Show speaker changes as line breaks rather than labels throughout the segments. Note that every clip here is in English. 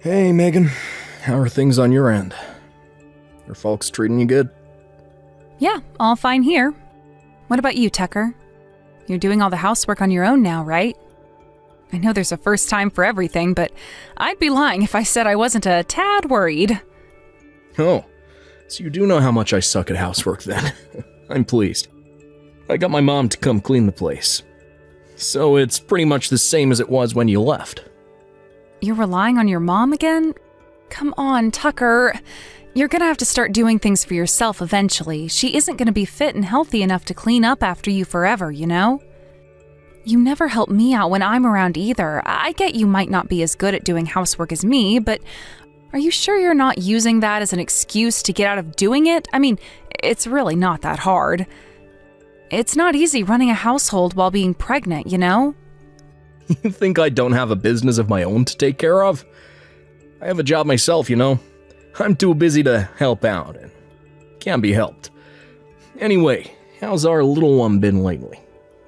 Hey, Megan. How are things on your end? Your folks treating you good?
Yeah, all fine here. What about you, Tucker? You're doing all the housework on your own now, right? I know there's a first time for everything, but I'd be lying if I said I wasn't a tad worried.
Oh, so you do know how much I suck at housework then. I'm pleased. I got my mom to come clean the place. So it's pretty much the same as it was when you left.
You're relying on your mom again? Come on, Tucker. You're gonna have to start doing things for yourself eventually. She isn't gonna be fit and healthy enough to clean up after you forever, you know? You never help me out when I'm around either. I get you might not be as good at doing housework as me, but are you sure you're not using that as an excuse to get out of doing it? I mean, it's really not that hard. It's not easy running a household while being pregnant, you know?
You think I don't have a business of my own to take care of? I have a job myself, you know? I'm too busy to help out, and can't be helped. Anyway, how's our little one been lately?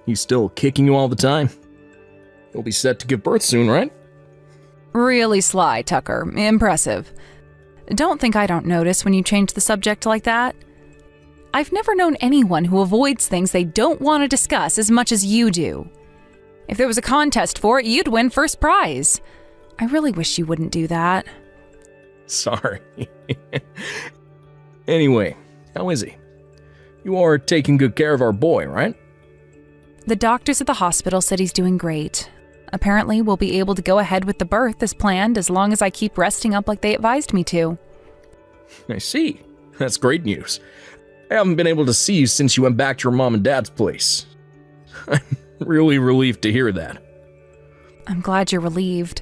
He's still kicking you all the time? He'll be set to give birth soon, right?
Really sly, Tucker. Impressive. Don't think I don't notice when you change the subject like that. I've never known anyone who avoids things they don't want to discuss as much as you do. If there was a contest for it, you'd win first prize. I really wish you wouldn't do that.
Sorry. Anyway, how is he? You are taking good care of our boy, right?
The doctors at the hospital said he's doing great. Apparently, we'll be able to go ahead with the birth as planned as long as I keep resting up like they advised me to.
I see. That's great news. I haven't been able to see you since you went back to your mom and dad's place. I'm really relieved to hear that.
I'm glad you're relieved.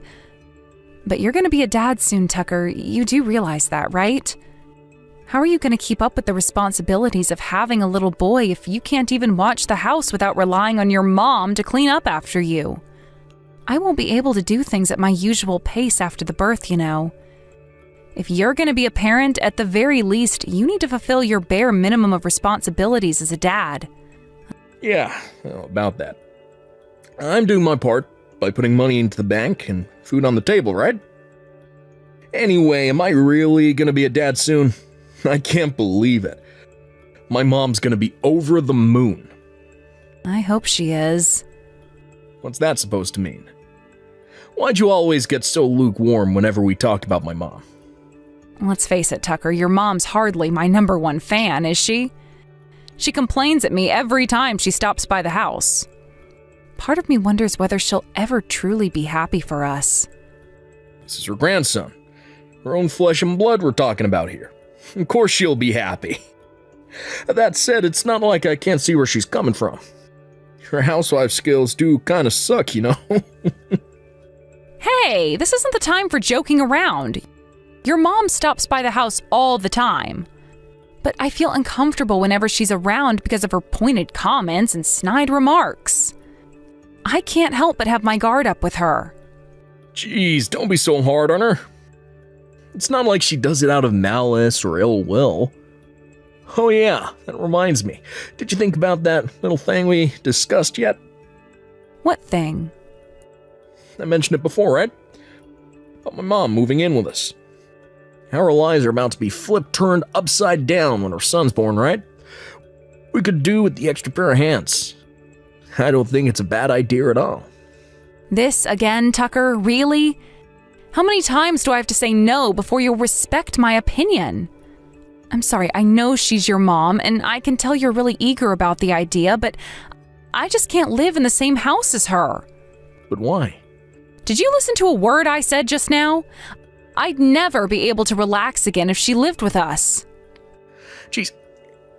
But you're going to be a dad soon, Tucker. You do realize that, right? How are you going to keep up with the responsibilities of having a little boy if you can't even watch the house without relying on your mom to clean up after you? I won't be able to do things at my usual pace after the birth, you know. If you're going to be a parent, at the very least, you need to fulfill your bare minimum of responsibilities as a dad.
Yeah, well, about that. I'm doing my part by putting money into the bank and food on the table, right? Anyway, am I really gonna be a dad soon? I can't believe it. My mom's gonna be over the moon.
I hope she is.
What's that supposed to mean? Why'd you always get so lukewarm whenever we talked about my mom?
Let's face it, Tucker, your mom's hardly my number one fan, is she? She complains at me every time she stops by the house. Part of me wonders whether she'll ever truly be happy for us.
This is her grandson. Her own flesh and blood we're talking about here. Of course she'll be happy. That said, it's not like I can't see where she's coming from. Her housewife skills do kind of suck, you know?
Hey, this isn't the time for joking around. Your mom stops by the house all the time. But I feel uncomfortable whenever she's around because of her pointed comments and snide remarks. I can't help but have my guard up with her.
Jeez, don't be so hard on her. It's not like she does it out of malice or ill will. Oh yeah, that reminds me. Did you think about that little thing we discussed yet?
What thing?
I mentioned it before, right? About my mom moving in with us. Our lives are about to be turned upside down when our son's born, right? We could do with the extra pair of hands. I don't think it's a bad idea at all.
This again, Tucker? Really? How many times do I have to say no before you'll respect my opinion? I'm sorry, I know she's your mom, and I can tell you're really eager about the idea, but I just can't live in the same house as her.
But why?
Did you listen to a word I said just now? I'd never be able to relax again if she lived with us.
Jeez,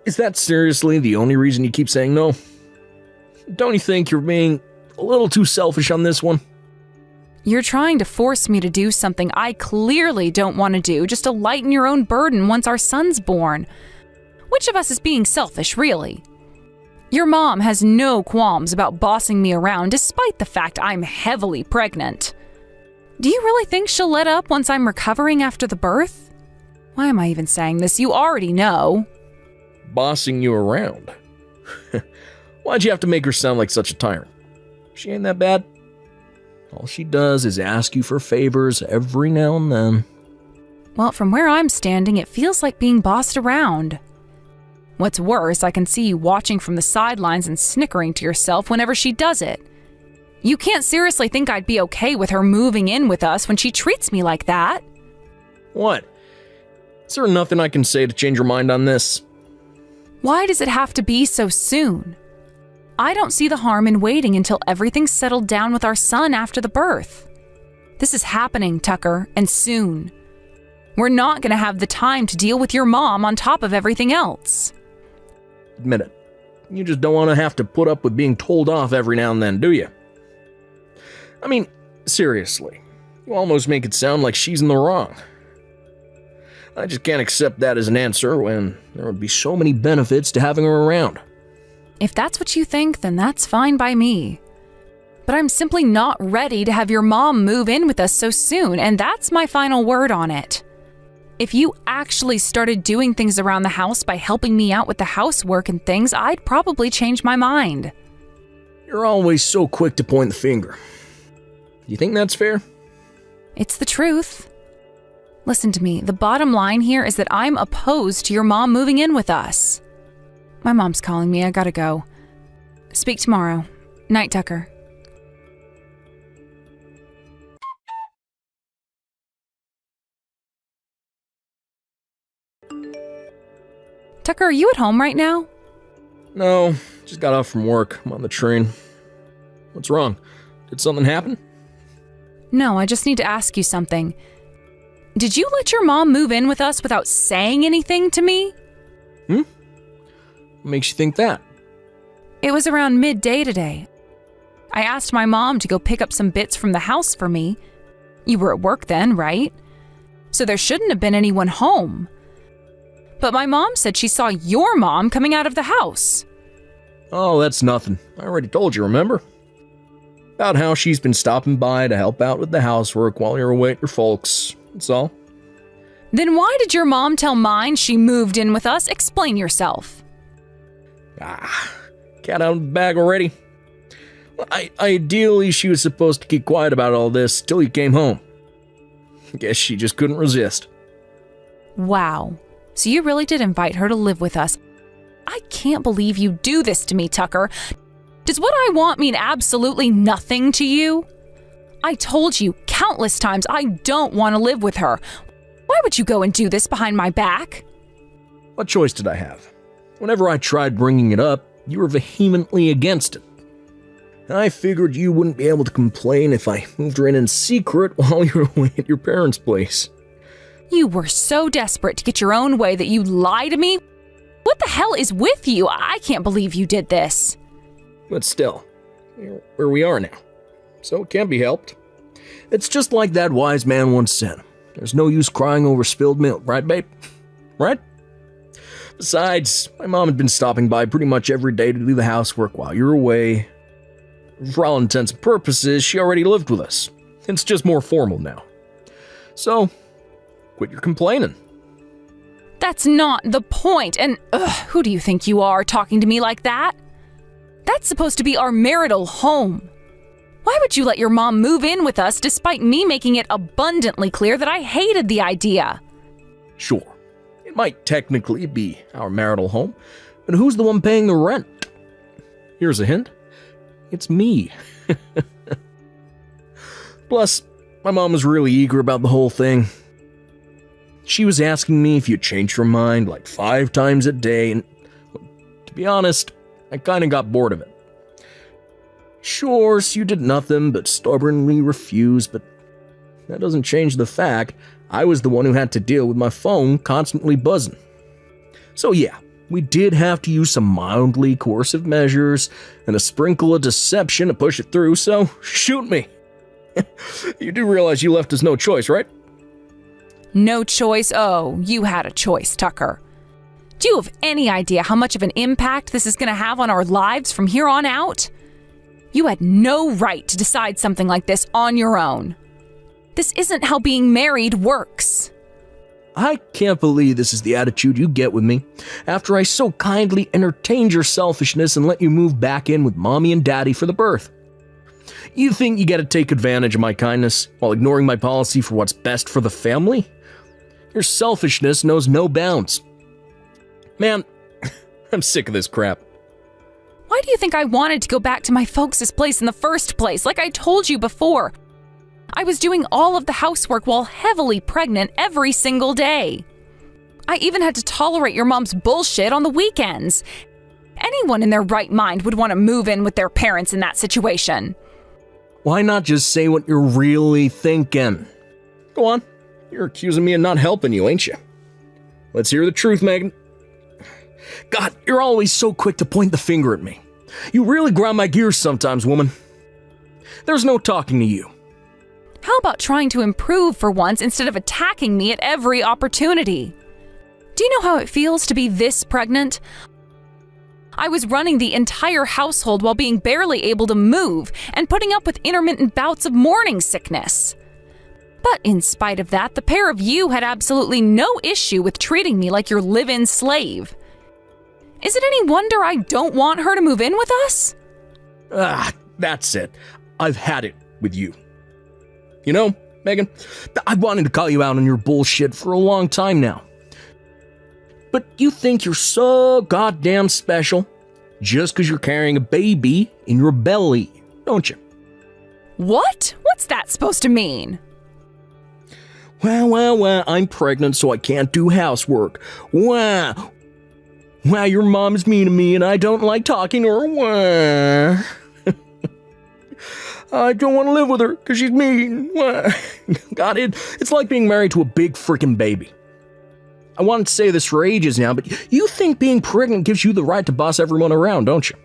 is that seriously the only reason you keep saying no? Don't you think you're being a little too selfish on this one?
You're trying to force me to do something I clearly don't want to do just to lighten your own burden once our son's born. Which of us is being selfish, really? Your mom has no qualms about bossing me around despite the fact I'm heavily pregnant. Do you really think she'll let up once I'm recovering after the birth? Why am I even saying this? You already know.
Bossing you around? Why'd you have to make her sound like such a tyrant? She ain't that bad. All she does is ask you for favors every now and then.
Well, from where I'm standing, it feels like being bossed around. What's worse, I can see you watching from the sidelines and snickering to yourself whenever she does it. You can't seriously think I'd be okay with her moving in with us when she treats me like that.
What? Is there nothing I can say to change your mind on this?
Why does it have to be so soon? I don't see the harm in waiting until everything's settled down with our son after the birth. This is happening, Tucker, and soon. We're not going to have the time to deal with your mom on top of everything else.
Admit it. You just don't want to have to put up with being told off every now and then, do you? I mean, seriously. You almost make it sound like she's in the wrong. I just can't accept that as an answer when there would be so many benefits to having her around.
If that's what you think, then that's fine by me. But I'm simply not ready to have your mom move in with us so soon, and that's my final word on it. If you actually started doing things around the house by helping me out with the housework and things, I'd probably change my mind.
You're always so quick to point the finger. You think that's fair?
It's the truth. Listen to me, the bottom line here is that I'm opposed to your mom moving in with us. My mom's calling me, I gotta go. Speak tomorrow. Night, Tucker. Tucker, are you at home right now?
No, just got off from work. I'm on the train. What's wrong? Did something happen?
No, I just need to ask you something. Did you let your mom move in with us without saying anything to me?
What makes you think that?
It was around midday today. I asked my mom to go pick up some bits from the house for me. You were at work then, right? So there shouldn't have been anyone home. But my mom said she saw your mom coming out of the house.
Oh, that's nothing. I already told you, remember? About how she's been stopping by to help out with the housework while you're away at your folks'. That's all.
Then why did your mom tell mine she moved in with us? Explain yourself.
Cat out of the bag already. Well, ideally, she was supposed to keep quiet about all this till you came home. Guess she just couldn't resist.
Wow. So you really did invite her to live with us. I can't believe you do this to me, Tucker. Does what I want mean absolutely nothing to you? I told you countless times I don't want to live with her. Why would you go and do this behind my back?
What choice did I have? Whenever I tried bringing it up, you were vehemently against it. I figured you wouldn't be able to complain if I moved her in secret while you were away at your parents' place.
You were so desperate to get your own way that you lied to me? What the hell is with you? I can't believe you did this.
But still, we're where we are now. So it can't be helped. It's just like that wise man once said. There's no use crying over spilled milk, right, babe? Right? Besides, my mom had been stopping by pretty much every day to do the housework while you were away. For all intents and purposes, she already lived with us. It's just more formal now. So, quit your complaining.
That's not the point. And who do you think you are talking to me like that? That's supposed to be our marital home. Why would you let your mom move in with us despite me making it abundantly clear that I hated the idea?
Sure, it might technically be our marital home, but who's the one paying the rent? Here's a hint. It's me. Plus, my mom was really eager about the whole thing. She was asking me if you'd changed your mind like 5 times a day, and to be honest, I kinda got bored of it. Sure, you did nothing but stubbornly refuse, but that doesn't change the fact I was the one who had to deal with my phone constantly buzzing. So yeah, we did have to use some mildly coercive measures and a sprinkle of deception to push it through, so shoot me. You do realize you left us no choice, right?
No choice? Oh, you had a choice, Tucker. Do you have any idea how much of an impact this is going to have on our lives from here on out? You had no right to decide something like this on your own. This isn't how being married works.
I can't believe this is the attitude you get with me after I so kindly entertained your selfishness and let you move back in with mommy and daddy for the birth. You think you get to take advantage of my kindness while ignoring my policy for what's best for the family? Your selfishness knows no bounds. Man, I'm sick of this crap.
Why do you think I wanted to go back to my folks' place in the first place? Like I told you before, I was doing all of the housework while heavily pregnant every single day. I even had to tolerate your mom's bullshit on the weekends. Anyone in their right mind would want to move in with their parents in that situation.
Why not just say what you're really thinking? Go on. You're accusing me of not helping you, ain't you? Let's hear the truth, Megan. God, you're always so quick to point the finger at me. You really grind my gears sometimes, woman. There's no talking to you.
How about trying to improve for once instead of attacking me at every opportunity? Do you know how it feels to be this pregnant? I was running the entire household while being barely able to move and putting up with intermittent bouts of morning sickness. But in spite of that, the pair of you had absolutely no issue with treating me like your live-in slave. Is it any wonder I don't want her to move in with us?
That's it. I've had it with you. You know, Megan, I've wanted to call you out on your bullshit for a long time now. But you think you're so goddamn special just because you're carrying a baby in your belly, don't you?
What? What's that supposed to mean?
Well, I'm pregnant so I can't do housework. Wow, your mom's mean to me and I don't like talking to her. Wow. I don't want to live with her because she's mean. God, it's like being married to a big freaking baby. I wanted to say this for ages now, but you think being pregnant gives you the right to boss everyone around, don't you?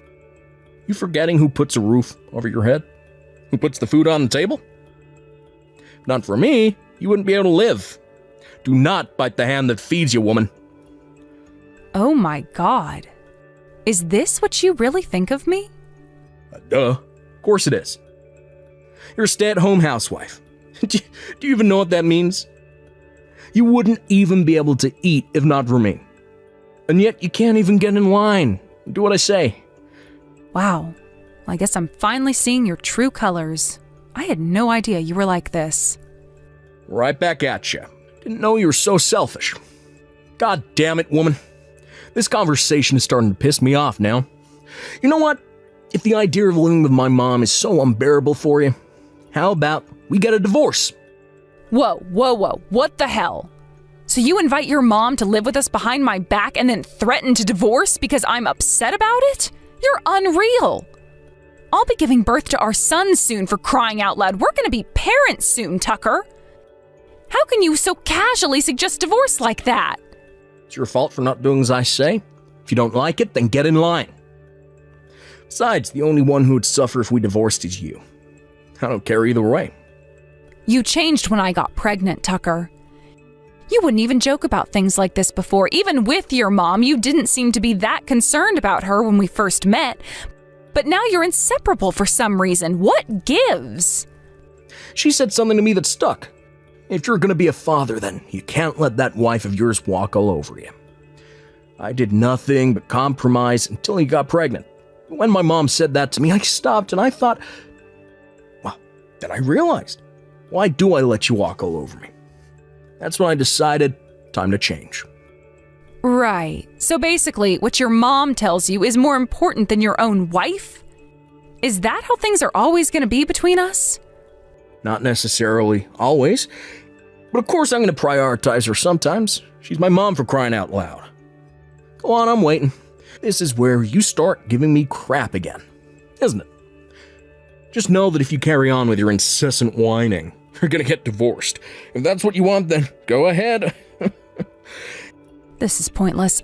You forgetting who puts a roof over your head? Who puts the food on the table? Not for me, you wouldn't be able to live. Do not bite the hand that feeds you, woman.
Oh my God. Is this what you really think of me?
Duh. Of course it is. You're a stay-at-home housewife. Do you even know what that means? You wouldn't even be able to eat if not for me. And yet you can't even get in line. Do what I say.
Wow. I guess I'm finally seeing your true colors. I had no idea you were like this.
Right back at you. Didn't know you were so selfish. God damn it, woman. This conversation is starting to piss me off now. You know what? If the idea of living with my mom is so unbearable for you, how about we get a divorce?
Whoa. What the hell? So you invite your mom to live with us behind my back and then threaten to divorce because I'm upset about it? You're unreal. I'll be giving birth to our son soon, for crying out loud. We're going to be parents soon, Tucker. How can you so casually suggest divorce like that?
It's your fault for not doing as I say. If you don't like it, then get in line. Besides, the only one who would suffer if we divorced is you. I don't care either way.
You changed when I got pregnant, Tucker. You wouldn't even joke about things like this before. Even with your mom, you didn't seem to be that concerned about her when we first met. But now you're inseparable for some reason. What gives?
She said something to me that stuck. If you're going to be a father, then you can't let that wife of yours walk all over you. I did nothing but compromise until you got pregnant. When my mom said that to me, I stopped and I thought, well, then I realized, why do I let you walk all over me? That's when I decided, time to change.
Right. So basically, what your mom tells you is more important than your own wife? Is that how things are always going to be between us?
Not necessarily always, but of course I'm going to prioritize her sometimes. She's my mom, for crying out loud. Go on, I'm waiting. This is where you start giving me crap again, isn't it? Just know that if you carry on with your incessant whining, you're going to get divorced. If that's what you want, then go ahead.
This is pointless.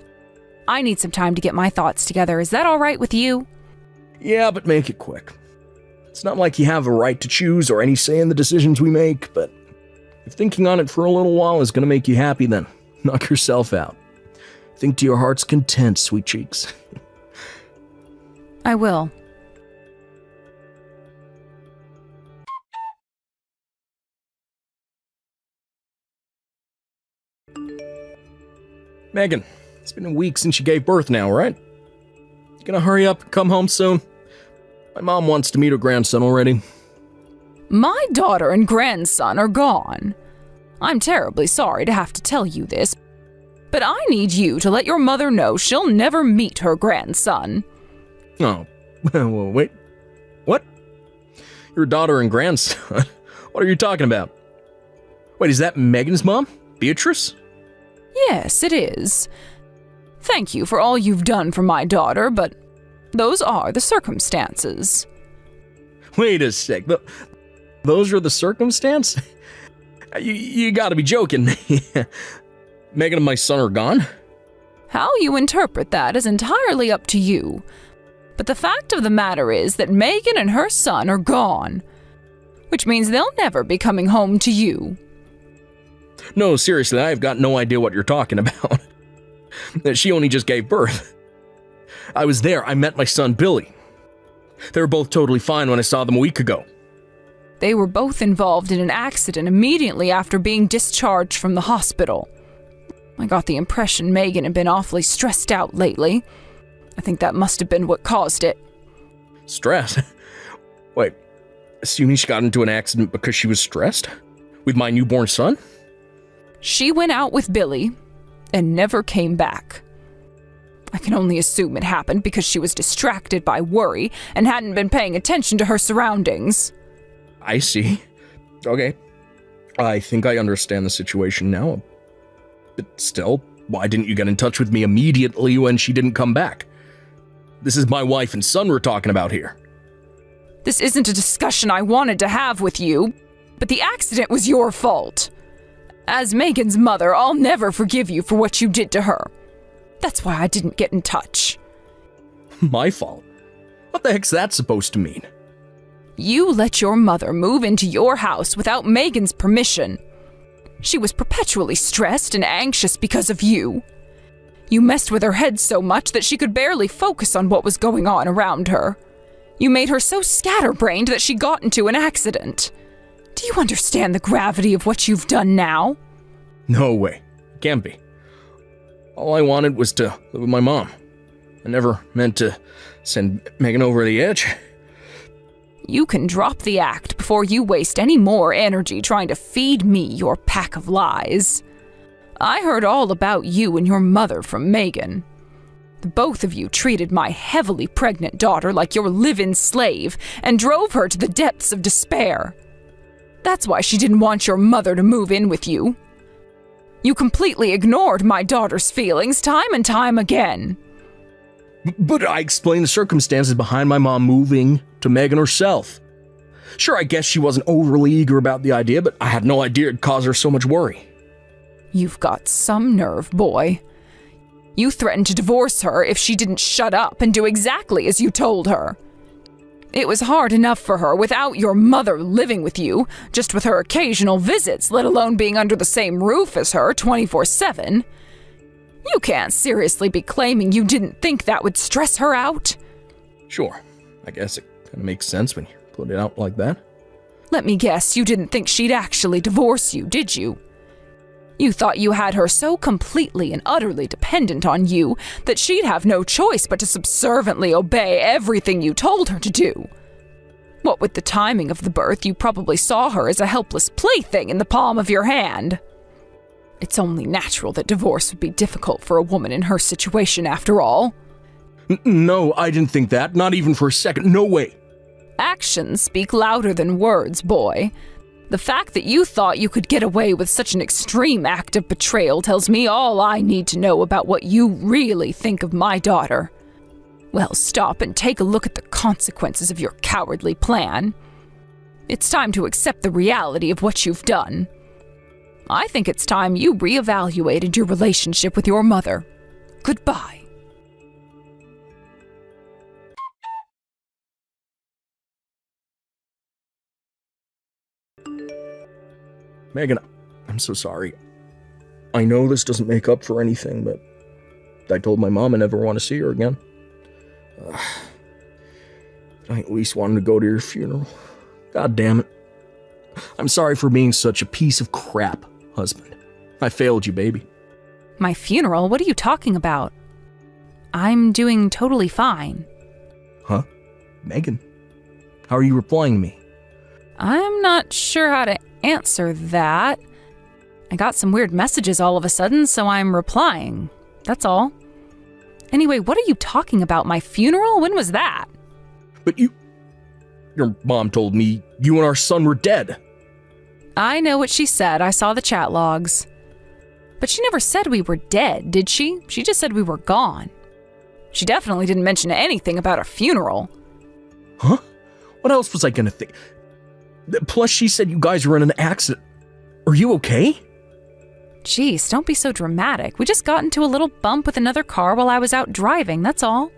I need some time to get my thoughts together. Is that all right with you?
Yeah, but make it quick. It's not like you have a right to choose or any say in the decisions we make, but if thinking on it for a little while is going to make you happy, then knock yourself out. Think to your heart's content, sweet cheeks.
I will.
Megan, it's been a week since you gave birth now, right? You gonna hurry up and come home soon? My mom wants to meet her grandson already.
My daughter and grandson are gone. I'm terribly sorry to have to tell you this, but I need you to let your mother know she'll never meet her grandson.
Oh, well, wait. What? Your daughter and grandson? What are you talking about? Wait, is that Megan's mom? Beatrice?
Yes, it is. Thank you for all you've done for my daughter, but those are the circumstances.
Wait a sec. Those are the circumstances? You gotta be joking me. Megan and my son are gone?
How you interpret that is entirely up to you. But the fact of the matter is that Megan and her son are gone, which means they'll never be coming home to you.
No, seriously, I've got no idea what you're talking about. She only just gave birth. I was there. I met my son, Billy. They were both totally fine when I saw them a week ago.
They were both involved in an accident immediately after being discharged from the hospital. I got the impression Megan had been awfully stressed out lately. I think that must have been what caused it.
Stress? Wait, assuming she got into an accident because she was stressed? With my newborn son?
She went out with Billy and never came back. I can only assume it happened because she was distracted by worry and hadn't been paying attention to her surroundings.
I see. Okay. I think I understand the situation now. But still, why didn't you get in touch with me immediately when she didn't come back? This is my wife and son we're talking about here.
This isn't a discussion I wanted to have with you, but the accident was your fault. As Megan's mother, I'll never forgive you for what you did to her. That's why I didn't get in touch.
My fault? What the heck's that supposed to mean?
You let your mother move into your house without Megan's permission. She was perpetually stressed and anxious because of you. You messed with her head so much that she could barely focus on what was going on around her. You made her so scatterbrained that she got into an accident. Do you understand the gravity of what you've done now?
No way. Can't be. All I wanted was to live with my mom. I never meant to send Megan over the edge.
You can drop the act before you waste any more energy trying to feed me your pack of lies. I heard all about you and your mother from Megan. The both of you treated my heavily pregnant daughter like your live-in slave and drove her to the depths of despair. That's why she didn't want your mother to move in with you. You completely ignored my daughter's feelings time and time again.
But I explained the circumstances behind my mom moving to Megan herself. Sure, I guess she wasn't overly eager about the idea, but I had no idea it'd cause her so much worry.
You've got some nerve, boy. You threatened to divorce her if she didn't shut up and do exactly as you told her. It was hard enough for her without your mother living with you, just with her occasional visits, let alone being under the same roof as her 24/7. You can't seriously be claiming you didn't think that would stress her out.
Sure, I guess it kind of makes sense when you put it out like that.
Let me guess, you didn't think she'd actually divorce you, did you? You thought you had her so completely and utterly dependent on you that she'd have no choice but to subserviently obey everything you told her to do. What with the timing of the birth, you probably saw her as a helpless plaything in the palm of your hand. It's only natural that divorce would be difficult for a woman in her situation after all.
No, I didn't think that, not even for a second, no way.
Actions speak louder than words, boy. The fact that you thought you could get away with such an extreme act of betrayal tells me all I need to know about what you really think of my daughter. Well, stop and take a look at the consequences of your cowardly plan. It's time to accept the reality of what you've done. I think it's time you reevaluated your relationship with your mother. Goodbye.
Megan, I'm so sorry. I know this doesn't make up for anything, but I told my mom I never want to see her again. I at least wanted to go to your funeral. God damn it. I'm sorry for being such a piece of crap, husband. I failed you, baby.
My funeral? What are you talking about? I'm doing totally fine.
Huh? Megan? How are you replying to me?
I'm not sure how to answer that. I got some weird messages all of a sudden, so I'm replying. That's all. Anyway, what are you talking about? My funeral? When was that?
But your mom told me you and our son were dead.
I know what she said. I saw the chat logs. But she never said we were dead, did she? She just said we were gone. She definitely didn't mention anything about a funeral.
Huh? What else was I gonna think? Plus, she said you guys were in an accident. Are you okay?
Jeez, don't be so dramatic. We just got into a little bump with another car while I was out driving, that's all.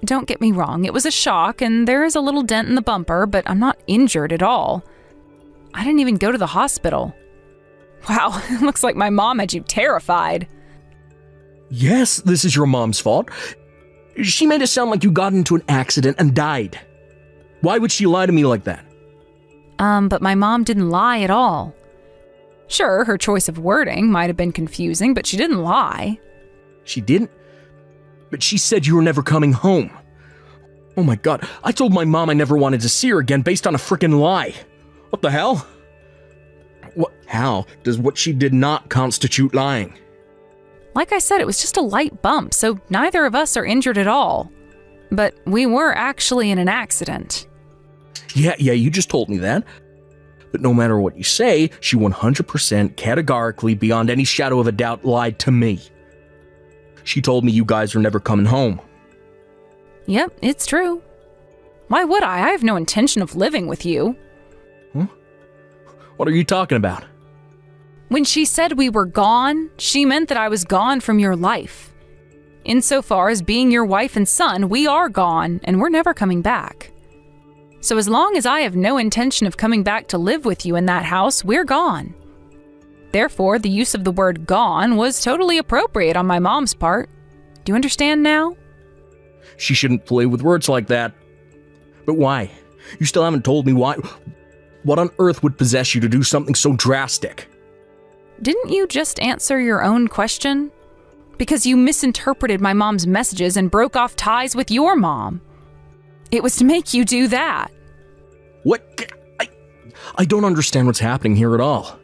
Don't get me wrong, it was a shock, and there is a little dent in the bumper, but I'm not injured at all. I didn't even go to the hospital. Wow, looks like my mom had you terrified.
Yes, this is your mom's fault. She made it sound like you got into an accident and died. Why would she lie to me like that?
But my mom didn't lie at all. Sure, her choice of wording might have been confusing, but she didn't lie.
She didn't? But she said you were never coming home. Oh my god, I told my mom I never wanted to see her again based on a frickin' lie. What the hell? How does what she did not constitute lying?
Like I said, it was just a light bump, so neither of us are injured at all. But we were actually in an accident.
Yeah, you just told me that. But no matter what you say, she 100% categorically, beyond any shadow of a doubt, lied to me. She told me you guys are never coming home.
Yep, it's true. Why would I? I have no intention of living with you.
Huh? What are you talking about?
When she said we were gone, she meant that I was gone from your life. Insofar as being your wife and son, we are gone, and we're never coming back. So as long as I have no intention of coming back to live with you in that house, we're gone. Therefore, the use of the word gone was totally appropriate on my mom's part. Do you understand now?
She shouldn't play with words like that. But why? You still haven't told me why. What on earth would possess you to do something so drastic?
Didn't you just answer your own question? Because you misinterpreted my mom's messages and broke off ties with your mom. It was to make you do that.
What? I don't understand what's happening here at all.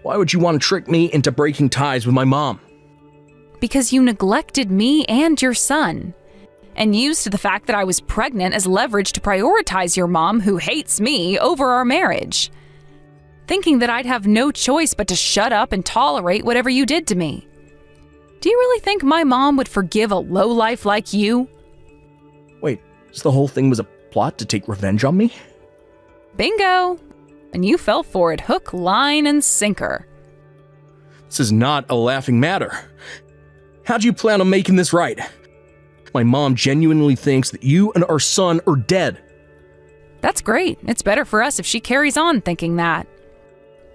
Why would you want to trick me into breaking ties with my mom?
Because you neglected me and your son, and used the fact that I was pregnant as leverage to prioritize your mom, who hates me, over our marriage. Thinking that I'd have no choice but to shut up and tolerate whatever you did to me. Do you really think my mom would forgive a lowlife like you?
Wait, so the whole thing was a plot to take revenge on me?
Bingo! And you fell for it hook, line, and sinker.
This is not a laughing matter. How'd you plan on making this right? My mom genuinely thinks that you and our son are dead.
That's great. It's better for us if she carries on thinking that.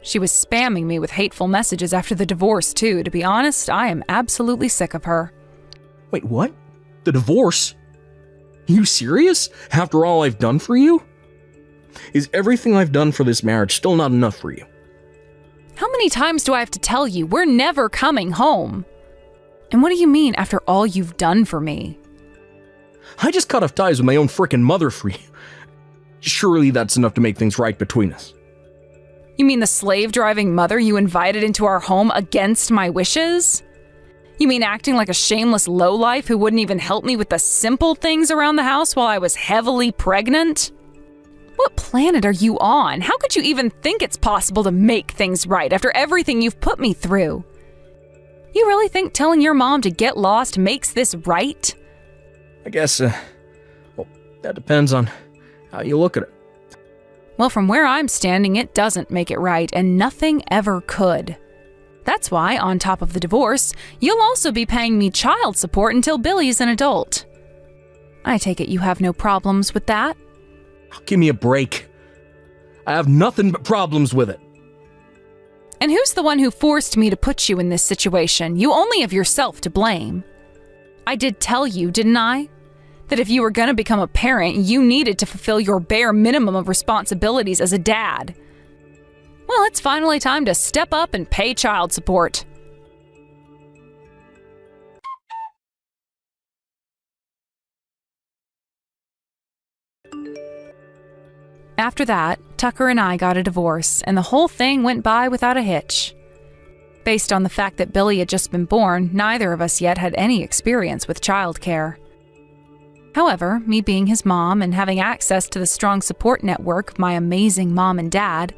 She was spamming me with hateful messages after the divorce, too. To be honest, I am absolutely sick of her.
Wait, what? The divorce? Are you serious? After all I've done for you? Is everything I've done for this marriage still not enough for you?
How many times do I have to tell you we're never coming home? And what do you mean after all you've done for me?
I just cut off ties with my own frickin' mother for you. Surely that's enough to make things right between us.
You mean the slave-driving mother you invited into our home against my wishes? You mean acting like a shameless lowlife who wouldn't even help me with the simple things around the house while I was heavily pregnant? What planet are you on? How could you even think it's possible to make things right after everything you've put me through? You really think telling your mom to get lost makes this right?
I guess, well, that depends on how you look at it.
Well, from where I'm standing, it doesn't make it right, and nothing ever could. That's why, on top of the divorce, you'll also be paying me child support until Billy's an adult. I take it you have no problems with that?
Give me a break. I have nothing but problems with it.
And who's the one who forced me to put you in this situation? You only have yourself to blame. I did tell you, didn't I? That if you were going to become a parent, you needed to fulfill your bare minimum of responsibilities as a dad. Well, it's finally time to step up and pay child support. After that, Tucker and I got a divorce, and the whole thing went by without a hitch. Based on the fact that Billy had just been born, neither of us yet had any experience with childcare. However, me being his mom and having access to the strong support network of my amazing mom and dad,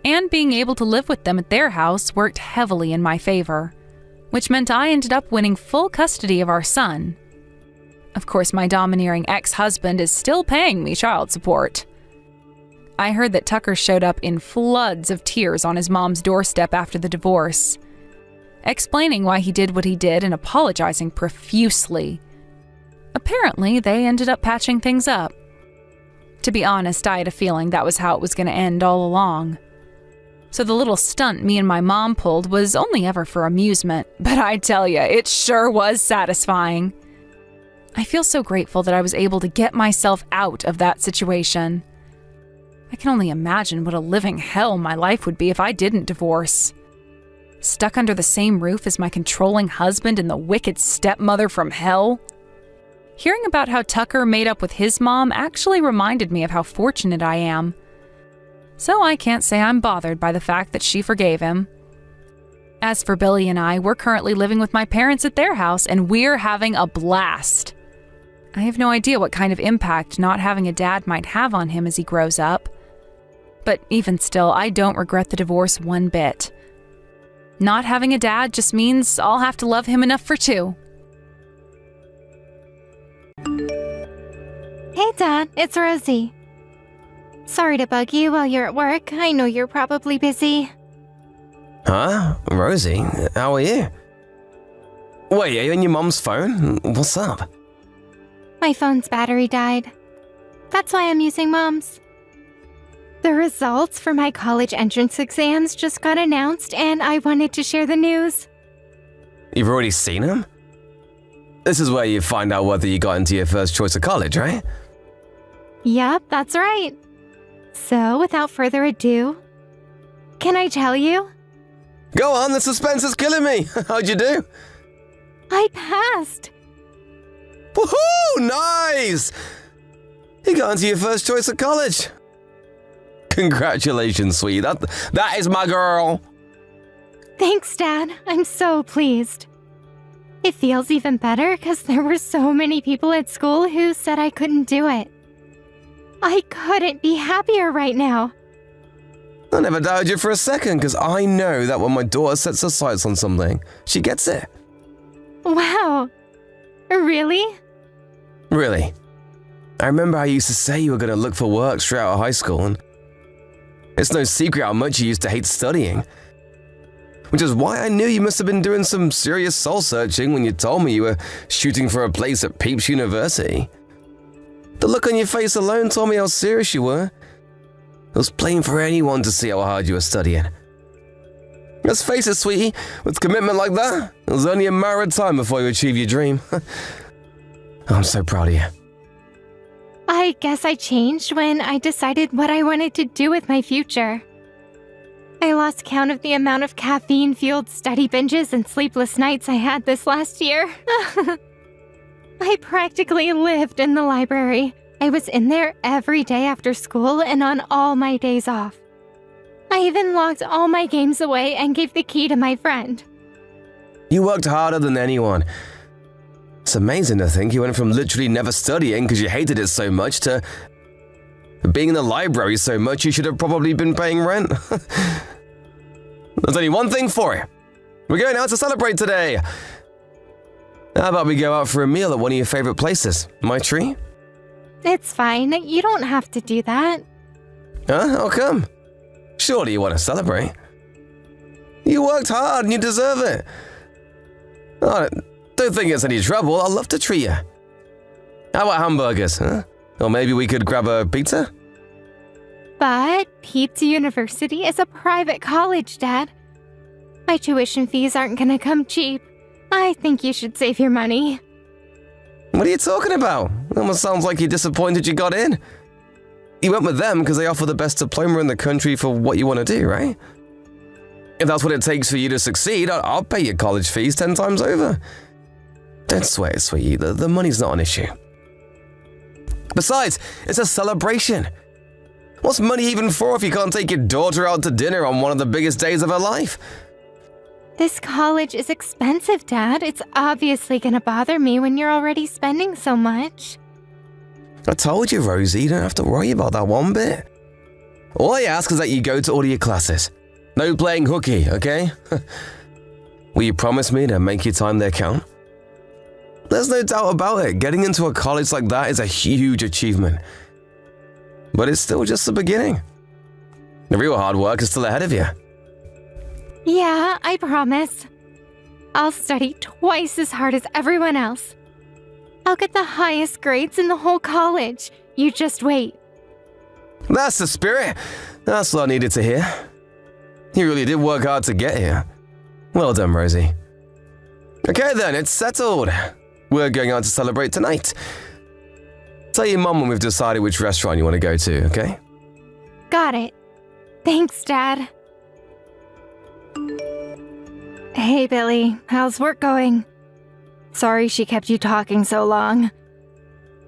and being able to live with them at their house worked heavily in my favor, which meant I ended up winning full custody of our son. Of course, my domineering ex-husband is still paying me child support. I heard that Tucker showed up in floods of tears on his mom's doorstep after the divorce, explaining why he did what he did and apologizing profusely. Apparently, they ended up patching things up. To be honest, I had a feeling that was how it was going to end all along. So the little stunt me and my mom pulled was only ever for amusement, but I tell ya, it sure was satisfying. I feel so grateful that I was able to get myself out of that situation. I can only imagine what a living hell my life would be if I didn't divorce. Stuck under the same roof as my controlling husband and the wicked stepmother from hell. Hearing about how Tucker made up with his mom actually reminded me of how fortunate I am. So I can't say I'm bothered by the fact that she forgave him. As for Billy and I, we're currently living with my parents at their house, and we're having a blast. I have no idea what kind of impact not having a dad might have on him as he grows up. But even still, I don't regret the divorce one bit. Not having a dad just means I'll have to love him enough for two.
Hey Dad, it's Rosie. Sorry to bug you while you're at work. I know you're probably busy.
Huh? Rosie, how are you? Wait, are you on your mom's phone? What's up?
My phone's battery died. That's why I'm using Mom's. The results for my college entrance exams just got announced, and I wanted to share the news.
You've already seen them? This is where you find out whether you got into your first choice of college, right?
Yep, that's right. So, without further ado, can I tell you?
Go on, the suspense is killing me. How'd you do?
I passed.
Woohoo! Nice! You got into your first choice of college. Congratulations, sweetie. That is my girl.
Thanks, Dad. I'm so pleased. It feels even better because there were so many people at school who said I couldn't do it. I couldn't be happier right now.
I never doubted you for a second because I know that when my daughter sets her sights on something, she gets it.
Wow. Really?
Really. I remember how you used to say you were going to look for work straight out of high school, and it's no secret how much you used to hate studying. Which is why I knew you must have been doing some serious soul-searching when you told me you were shooting for a place at Peeps University. The look on your face alone told me how serious you were. It was plain for anyone to see how hard you were studying. Let's face it, sweetie, with commitment like that, it was only a matter of time before you achieve your dream. I'm so proud of you.
I guess I changed when I decided what I wanted to do with my future. I lost count of the amount of caffeine-fueled study binges and sleepless nights I had this last year. I practically lived in the library. I was in there every day after school and on all my days off. I even locked all my games away and gave the key to my friend.
You worked harder than anyone. It's amazing to think you went from literally never studying because you hated it so much to being in the library so much you should have probably been paying rent. There's only one thing for it. We're going out to celebrate today. How about we go out for a meal at one of your favorite places? My tree?
It's fine. You don't have to do that.
Huh? How come? Surely you want to celebrate. You worked hard and you deserve it. Oh, don't think it's any trouble. I'd love to treat you. How about hamburgers, huh? Or maybe we could grab a pizza?
But Peeps University is a private college, Dad. My tuition fees aren't gonna come cheap. I think you should save your money.
What are you talking about? It almost sounds like you're disappointed you got in. You went with them because they offer the best diploma in the country for what you want to do, right? If that's what it takes for you to succeed, I'll pay your college fees 10 times over. Don't sweat it, sweetie. The money's not an issue. Besides, it's a celebration. What's money even for if you can't take your daughter out to dinner on one of the biggest days of her life?
This college is expensive, Dad. It's obviously gonna bother me when you're already spending so much.
I told you, Rosie, you don't have to worry about that one bit. All I ask is that you go to all your classes. No playing hooky, okay? Will you promise me to make your time there count? There's no doubt about it. Getting into a college like that is a huge achievement. But it's still just the beginning. The real hard work is still ahead of you.
Yeah, I promise. I'll study twice as hard as everyone else. I'll get the highest grades in the whole college. You just wait.
That's the spirit. That's what I needed to hear. You really did work hard to get here. Well done, Rosie. Okay then, it's settled. We're going out to celebrate tonight. Tell your mum when we've decided which restaurant you want to go to, okay?
Got it. Thanks, Dad. Hey, Billy. How's work going? Sorry she kept you talking so long.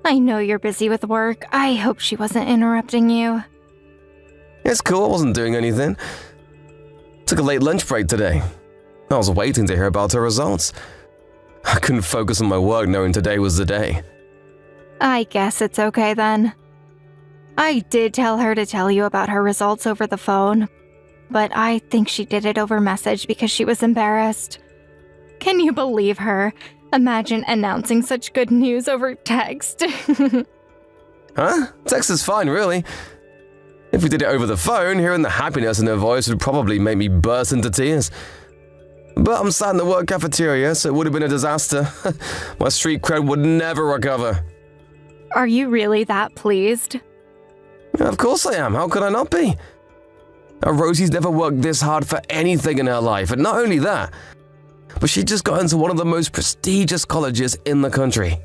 I know you're busy with work. I hope she wasn't interrupting you.
It's cool, I wasn't doing anything. Took a late lunch break today. I was waiting to hear about her results. I couldn't focus on my work knowing today was the day.
I guess it's okay then. I did tell her to tell you about her results over the phone, but I think she did it over message because she was embarrassed. Can you believe her? Imagine announcing such good news over text.
Huh? Text is fine, really. If we did it over the phone, hearing the happiness in her voice would probably make me burst into tears. But I'm sat in the work cafeteria, so it would have been a disaster. My street cred would never recover.
Are you really that pleased?
Of course I am. How could I not be? Rosie's never worked this hard for anything in her life, and not only that, but she just got into one of the most prestigious colleges in the country.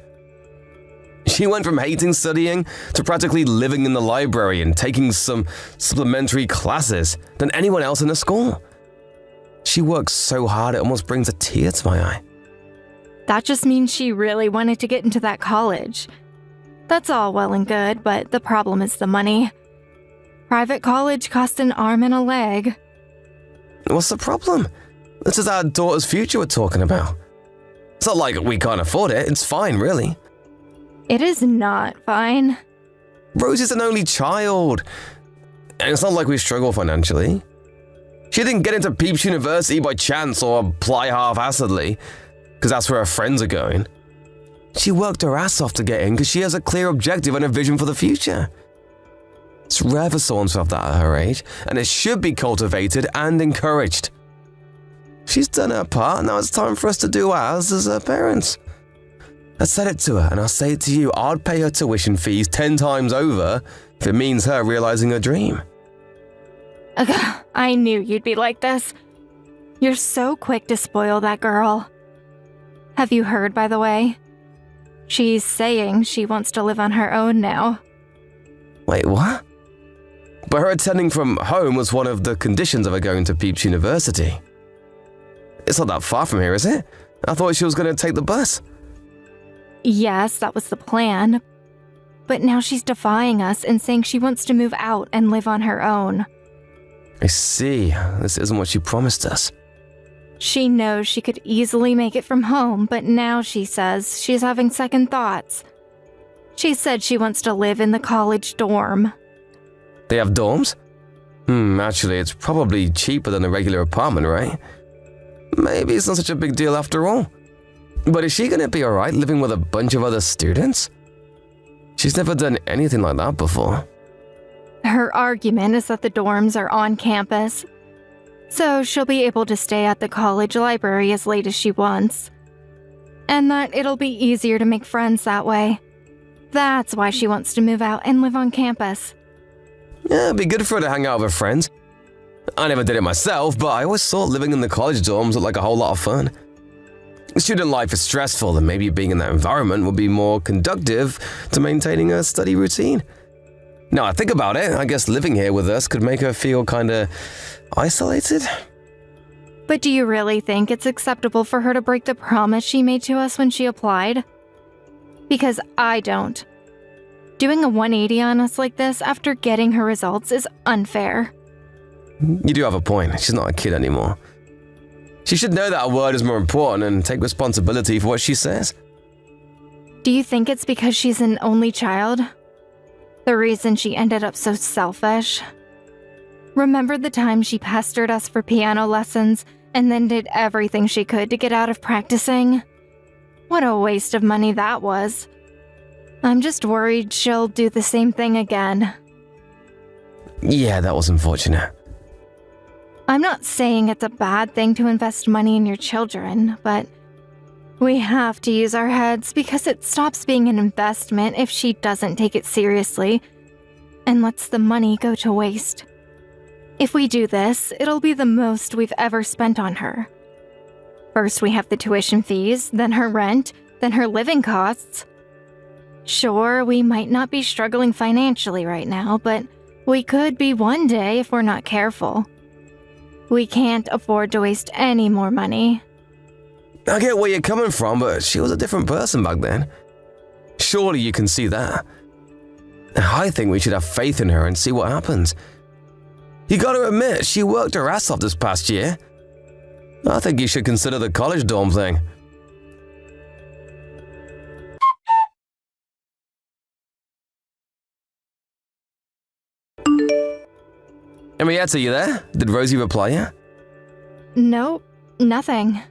She went from hating studying to practically living in the library and taking some supplementary classes than anyone else in the school. She works so hard it almost brings a tear to my eye.
That just means she really wanted to get into that college. That's all well and good, but the problem is the money. Private college costs an arm and a leg.
What's the problem? This is our daughter's future we're talking about. It's not like we can't afford it. It's fine, really.
It is not fine.
Rosie's an only child. And it's not like we struggle financially. She didn't get into Peeps University by chance or apply half-assedly, because that's where her friends are going. She worked her ass off to get in because she has a clear objective and a vision for the future. It's rare for someone to have that at her age, and it should be cultivated and encouraged. She's done her part, now it's time for us to do ours as her parents. I said it to her, and I'll say it to you, I'd pay her tuition fees 10 times over if it means her realizing her dream.
Ugh, I knew you'd be like this. You're so quick to spoil that girl. Have you heard, by the way? She's saying she wants to live on her own now.
Wait, what? But her attending from home was one of the conditions of her going to Peeps University. It's not that far from here, is it? I thought she was going to take the bus.
Yes, that was the plan. But now she's defying us and saying she wants to move out and live on her own.
I see. This isn't what she promised us.
She knows she could easily make it from home, but now she says she's having second thoughts. She said she wants to live in the college dorm.
They have dorms? Actually, it's probably cheaper than a regular apartment, right? Maybe it's not such a big deal after all. But is she going to be alright living with a bunch of other students? She's never done anything like that before.
Her argument is that the dorms are on campus, so she'll be able to stay at the college library as late as she wants. And that it'll be easier to make friends that way. That's why she wants to move out and live on campus.
Yeah, it'd be good for her to hang out with her friends. I never did it myself, but I always thought living in the college dorms looked like a whole lot of fun. Student life is stressful, and maybe being in that environment would be more conducive to maintaining a study routine. Now I think about it, I guess living here with us could make her feel kinda isolated.
But do you really think it's acceptable for her to break the promise she made to us when she applied? Because I don't. Doing a 180 on us like this after getting her results is unfair.
You do have a point. She's not a kid anymore. She should know that a word is more important and take responsibility for what she says.
Do you think it's because she's an only child? The reason she ended up so selfish? Remember the time she pestered us for piano lessons and then did everything she could to get out of practicing? What a waste of money that was. I'm just worried she'll do the same thing again.
Yeah, that was unfortunate.
I'm not saying it's a bad thing to invest money in your children, but we have to use our heads because it stops being an investment if she doesn't take it seriously and lets the money go to waste. If we do this, it'll be the most we've ever spent on her. First we have the tuition fees, then her rent, then her living costs. Sure, we might not be struggling financially right now, but we could be one day if we're not careful. We can't afford to waste any more money.
I get where you're coming from, but she was a different person back then. Surely you can see that. I think we should have faith in her and see what happens. You gotta admit, she worked her ass off this past year. I think you should consider the college dorm thing. Henrietta, you there? Did Rosie reply yet?
Nope, nothing.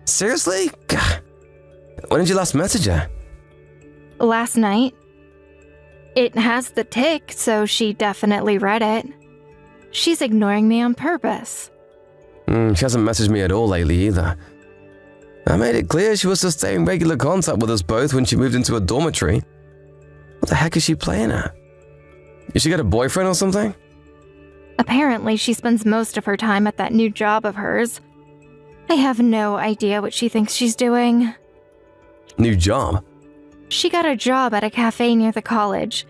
Seriously? Gah. When did you last message her?
Last night. It has the tick, so she definitely read it. She's ignoring me on purpose.
She hasn't messaged me at all lately either. I made it clear she was to stay in regular contact with us both when she moved into a dormitory. What the heck is she playing at? Did she get a boyfriend or something?
Apparently, she spends most of her time at that new job of hers. I have no idea what she thinks she's doing.
New job?
She got a job at a cafe near the college.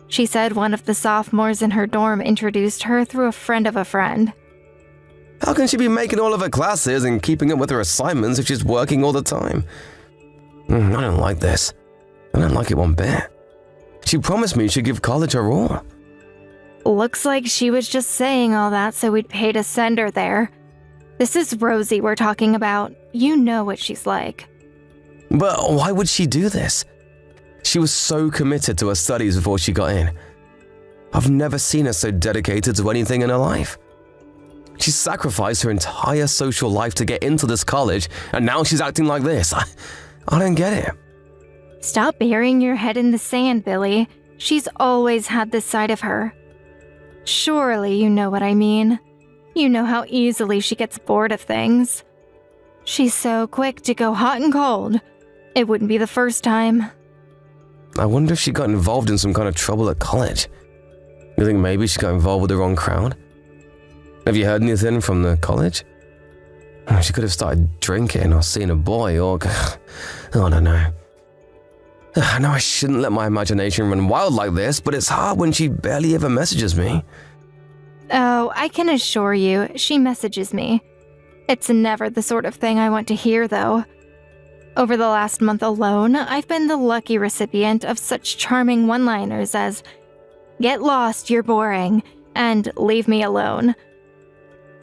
She said one of the sophomores in her dorm introduced her through a friend of a friend.
How can she be making all of her classes and keeping up with her assignments if she's working all the time? I don't like this. I don't like it one bit. She promised me she'd give college her all.
Looks like she was just saying all that so we'd pay to send her there. This is Rosie we're talking about. You know what she's like.
But why would she do this? She was so committed to her studies before she got in. I've never seen her so dedicated to anything in her life. She sacrificed her entire social life to get into this college, and now she's acting like this. I don't get it.
Stop burying your head in the sand, Billy. She's always had this side of her. Surely you know what I mean. You know how easily she gets bored of things. She's so quick to go hot and cold. It wouldn't be the first time.
I wonder if she got involved in some kind of trouble at college. You think maybe she got involved with the wrong crowd? Have you heard anything from the college? She could have started drinking or seeing a boy or... I don't know. I know I shouldn't let my imagination run wild like this, but it's hard when she barely ever messages me.
Oh, I can assure you, she messages me. It's never the sort of thing I want to hear, though. Over the last month alone, I've been the lucky recipient of such charming one-liners as, "Get lost, you're boring," and "Leave me alone."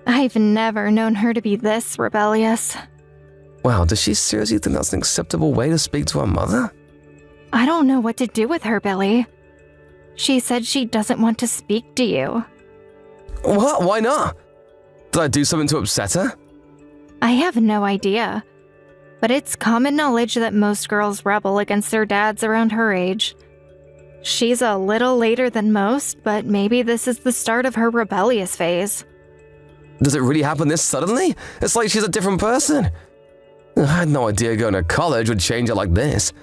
I've never known her to be this rebellious.
Wow, does she seriously think that's an acceptable way to speak to her mother?
I don't know what to do with her, Billy. She said she doesn't want to speak to you.
What? Why not? Did I do something to upset her?
I have no idea. But it's common knowledge that most girls rebel against their dads around her age. She's a little later than most, but maybe this is the start of her rebellious phase.
Does it really happen this suddenly? It's like she's a different person. I had no idea going to college would change her like this.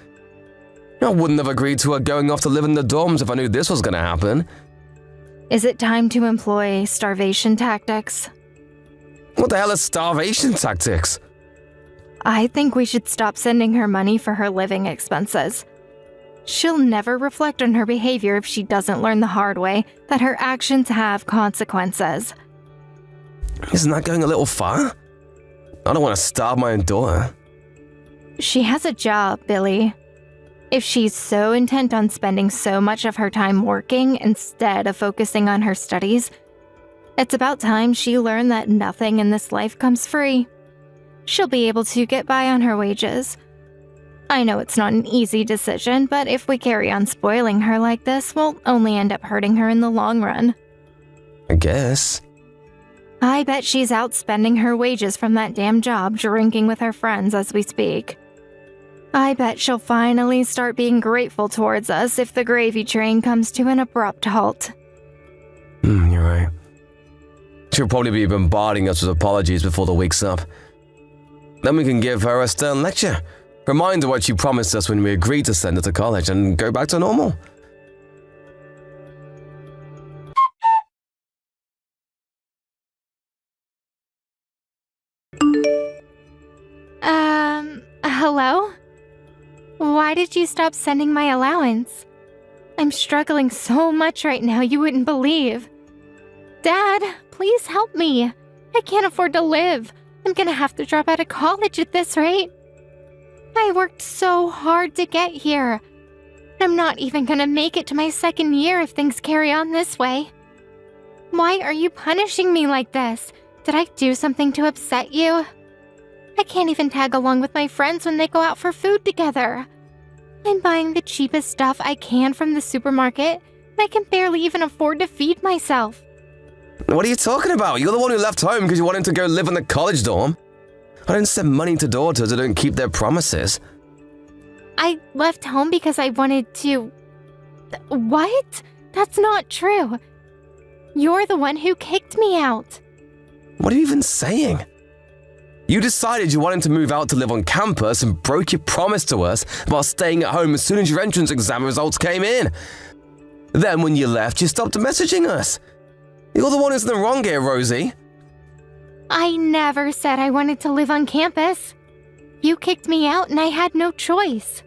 I wouldn't have agreed to her going off to live in the dorms if I knew this was going to happen.
Is it time to employ starvation tactics?
What the hell is starvation tactics?
I think we should stop sending her money for her living expenses. She'll never reflect on her behavior if she doesn't learn the hard way that her actions have consequences.
Isn't that going a little far? I don't want to starve my own daughter.
She has a job, Billy. If she's so intent on spending so much of her time working instead of focusing on her studies, it's about time she learned that nothing in this life comes free. She'll be able to get by on her wages. I know it's not an easy decision, but if we carry on spoiling her like this, we'll only end up hurting her in the long run.
I guess.
I bet she's out spending her wages from that damn job drinking with her friends as we speak. I bet she'll finally start being grateful towards us if the gravy train comes to an abrupt halt.
You're right. She'll probably be bombarding us with apologies before the week's up. Then we can give her a stern lecture. Remind her what she promised us when we agreed to send her to college and go back to normal.
Hello? Why did you stop sending my allowance? I'm struggling so much right now you wouldn't believe. Dad, please help me. I can't afford to live. I'm gonna have to drop out of college at this rate. I worked so hard to get here. I'm not even gonna make it to my second year if things carry on this way. Why are you punishing me like this? Did I do something to upset you? I can't even tag along with my friends when they go out for food together. I'm buying the cheapest stuff I can from the supermarket, and I can barely even afford to feed myself.
What are you talking about? You're the one who left home because you wanted to go live in the college dorm. I don't send money to daughters who don't keep their promises.
I left home because I wanted to... What? That's not true. You're the one who kicked me out.
What are you even saying? You decided you wanted to move out to live on campus and broke your promise to us while staying at home as soon as your entrance exam results came in. Then when you left, you stopped messaging us. You're the one who's in the wrong here, Rosie.
I never said I wanted to live on campus. You kicked me out and I had no choice.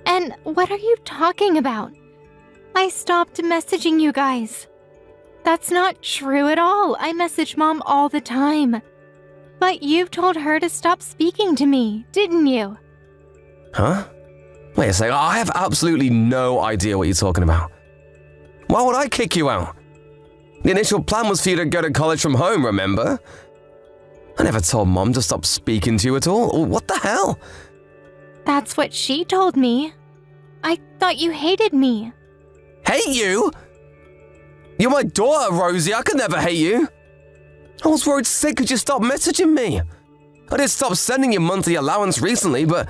And what are you talking about? I stopped messaging you guys. That's not true at all. I message Mom all the time. But you told her to stop speaking to me, didn't you?
Huh? Wait a second, I have absolutely no idea what you're talking about. Why would I kick you out? The initial plan was for you to go to college from home, remember? I never told Mom to stop speaking to you at all. What the hell?
That's what she told me. I thought you hated me.
Hate you? You're my daughter, Rosie. I could never hate you. I was worried sick because you stopped messaging me. I did stop sending you monthly allowance recently, but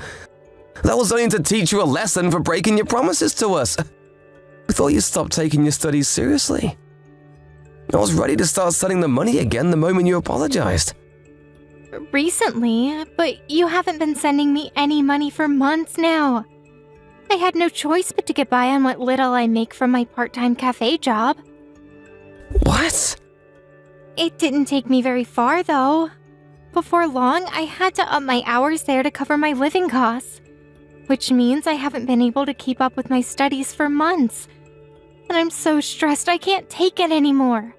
that was only to teach you a lesson for breaking your promises to us. I thought you stopped taking your studies seriously. I was ready to start sending the money again the moment you apologized.
Recently, but you haven't been sending me any money for months now. I had no choice but to get by on what little I make from my part-time cafe job.
What?
It didn't take me very far, though. Before long, I had to up my hours there to cover my living costs, which means I haven't been able to keep up with my studies for months. And I'm so stressed I can't take it anymore.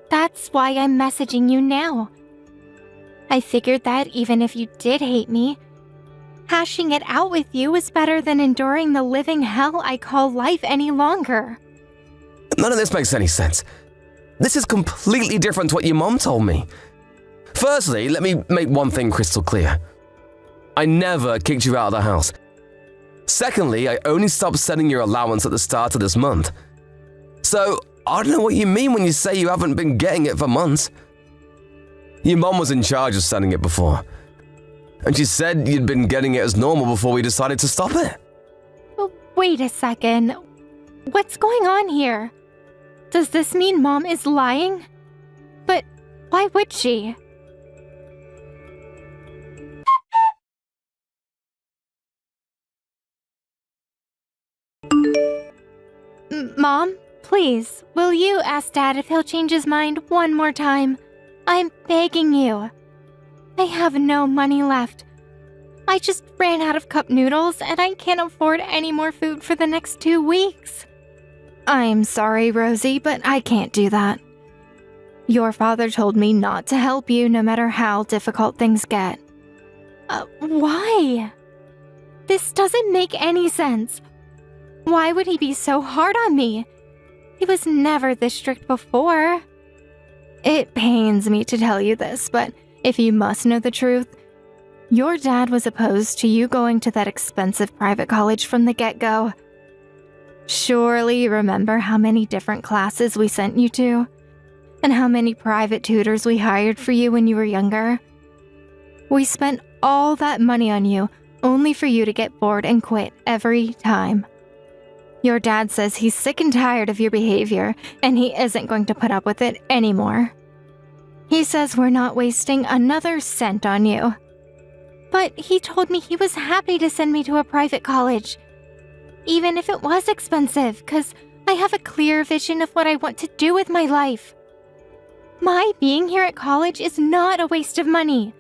That's why I'm messaging you now. I figured that even if you did hate me, hashing it out with you was better than enduring the living hell I call life any longer.
None of this makes any sense. This is completely different to what your mom told me. Firstly, let me make one thing crystal clear. I never kicked you out of the house. Secondly, I only stopped sending your allowance at the start of this month. So, I don't know what you mean when you say you haven't been getting it for months. Your mom was in charge of sending it before. And she said you'd been getting it as normal before we decided to stop it.
Wait a second. What's going on here? Does this mean Mom is lying? But why would she? Mom, please, will you ask Dad if he'll change his mind one more time? I'm begging you. I have no money left. I just ran out of cup noodles and I can't afford any more food for the next 2 weeks. I'm sorry, Rosie, but I can't do that. Your father told me not to help you no matter how difficult things get. Why? This doesn't make any sense. Why would he be so hard on me? He was never this strict before. It pains me to tell you this, but if you must know the truth, your dad was opposed to you going to that expensive private college from the get-go. Surely you remember how many different classes we sent you to, and how many private tutors we hired for you when you were younger. We spent all that money on you only for you to get bored and quit every time. Your dad says he's sick and tired of your behavior, and he isn't going to put up with it anymore. He says we're not wasting another cent on you. But he told me he was happy to send me to a private college, even if it was expensive, because I have a clear vision of what I want to do with my life. My being here at college is not a waste of money.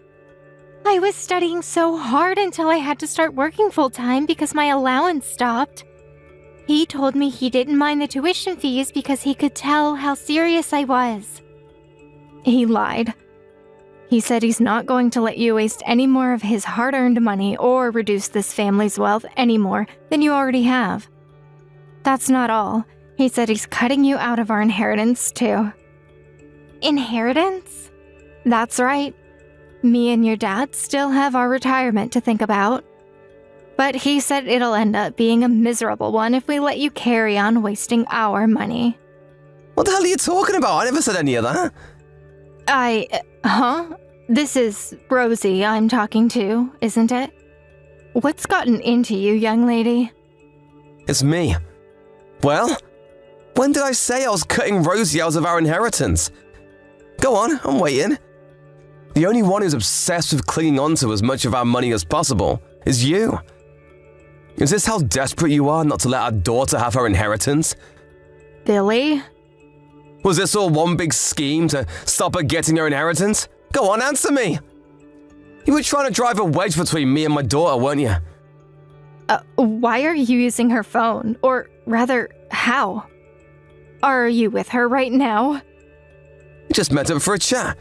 I was studying so hard until I had to start working full-time because my allowance stopped. He told me he didn't mind the tuition fees because he could tell how serious I was. He lied. He said he's not going to let you waste any more of his hard-earned money or reduce this family's wealth any more than you already have. That's not all. He said he's cutting you out of our inheritance, too. Inheritance? That's right. Me and your dad still have our retirement to think about. But he said it'll end up being a miserable one if we let you carry on wasting our money.
What the hell are you talking about? I never said any of that.
This is Rosie I'm talking to, isn't it? What's gotten into you, young lady?
It's me. Well, when did I say I was cutting Rosie out of our inheritance? Go on, I'm waiting. The only one who's obsessed with clinging on to as much of our money as possible is you. Is this how desperate you are not to let our daughter have her inheritance?
Billy?
Was this all one big scheme to stop her getting her inheritance? Go on, answer me! You were trying to drive a wedge between me and my daughter, weren't you?
Why are you using her phone? Or rather, how? Are you with her right now?
We just met up for a chat.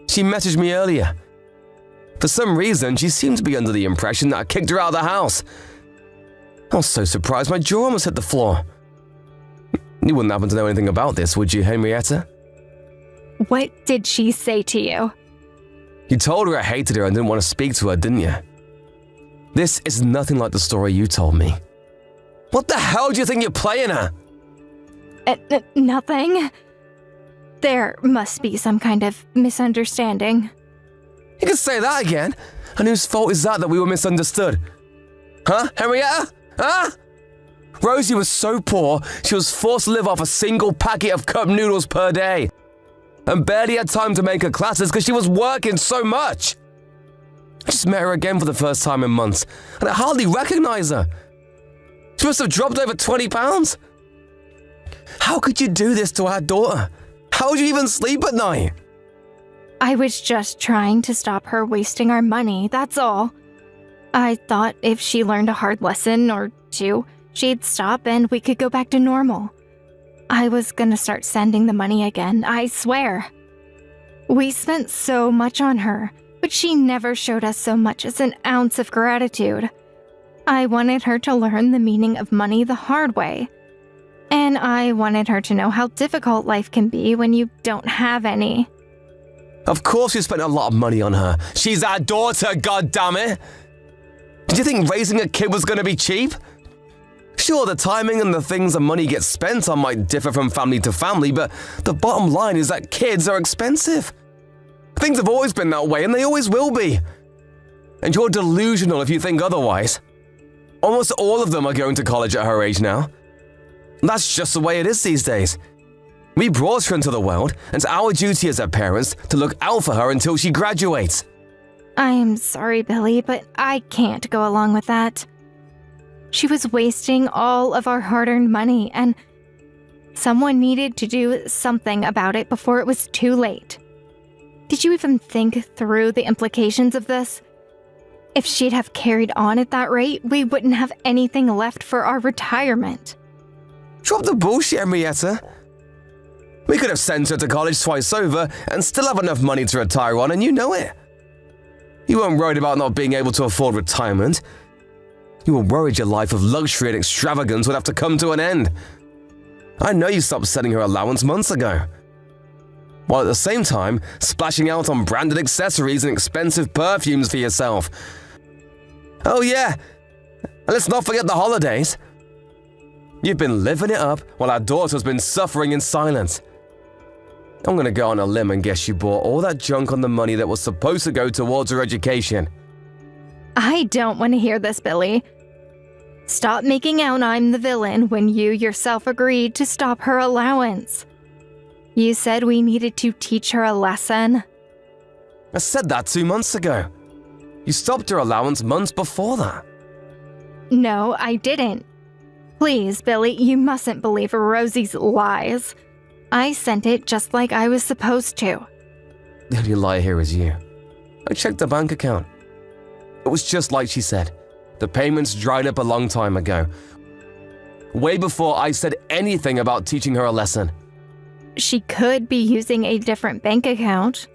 She messaged me earlier. For some reason, she seemed to be under the impression that I kicked her out of the house. I was so surprised my jaw almost hit the floor. You wouldn't happen to know anything about this, would you, Henrietta?
What did she say to you?
You told her I hated her and didn't want to speak to her, didn't you? This is nothing like the story you told me. What the hell do you think you're playing at?
Nothing. There must be some kind of misunderstanding.
You can say that again. And whose fault is that we were misunderstood? Huh, Henrietta? Huh? Rosie was so poor, she was forced to live off a single packet of cup noodles per day. And barely had time to make her classes because she was working so much. I just met her again for the first time in months, and I hardly recognize her. She must have dropped over 20 pounds. How could you do this to our daughter? How would you even sleep at night?
I was just trying to stop her wasting our money, that's all. I thought if she learned a hard lesson or two, she'd stop and we could go back to normal. I was gonna start sending the money again, I swear. We spent so much on her, but she never showed us so much as an ounce of gratitude. I wanted her to learn the meaning of money the hard way. And I wanted her to know how difficult life can be when you don't have any.
Of course you spent a lot of money on her. She's our daughter, goddammit! Did you think raising a kid was gonna be cheap? Sure, the timing and the things the money gets spent on might differ from family to family, but the bottom line is that kids are expensive. Things have always been that way, and they always will be. And you're delusional if you think otherwise. Almost all of them are going to college at her age now. That's just the way it is these days. We brought her into the world, and it's our duty as her parents to look out for her until she graduates.
I'm sorry, Billy, but I can't go along with that. She was wasting all of our hard-earned money, and someone needed to do something about it before it was too late. Did you even think through the implications of this? If she'd have carried on at that rate, we wouldn't have anything left for our retirement.
Drop the bullshit, Henrietta. We could have sent her to college twice over and still have enough money to retire on, and you know it. You weren't worried about not being able to afford retirement. You were worried your life of luxury and extravagance would have to come to an end. I know you stopped sending her allowance months ago, while at the same time splashing out on branded accessories and expensive perfumes for yourself. Oh yeah, and let's not forget the holidays. You've been living it up while our daughter's been suffering in silence. I'm gonna go on a limb and guess you bought all that junk on the money that was supposed to go towards her education.
I don't want to hear this, Billy. Stop making out I'm the villain when you yourself agreed to stop her allowance. You said we needed to teach her a lesson.
I said that 2 months ago. You stopped her allowance months before that.
No, I didn't. Please, Billy, you mustn't believe Rosie's lies. I sent it just like I was supposed to.
The only liar here is you. I checked the bank account. It was just like she said. The payments dried up a long time ago. Way before I said anything about teaching her a lesson.
She could be using a different bank account.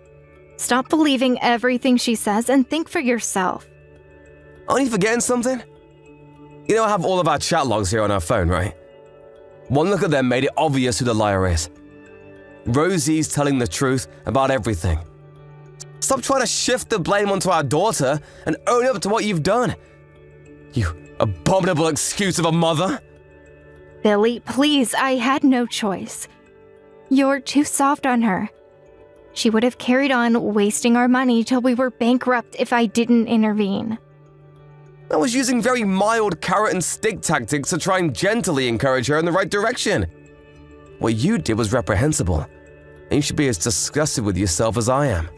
Stop believing everything she says and think for yourself.
Aren't you forgetting something? You know I have all of our chat logs here on our phone, right? One look at them made it obvious who the liar is. Rosie's telling the truth about everything. Stop trying to shift the blame onto our daughter and own up to what you've done. You abominable excuse of a mother.
Billy, please, I had no choice. You're too soft on her. She would have carried on wasting our money till we were bankrupt if I didn't intervene.
I was using very mild carrot and stick tactics to try and gently encourage her in the right direction. What you did was reprehensible, and you should be as disgusted with yourself as I am.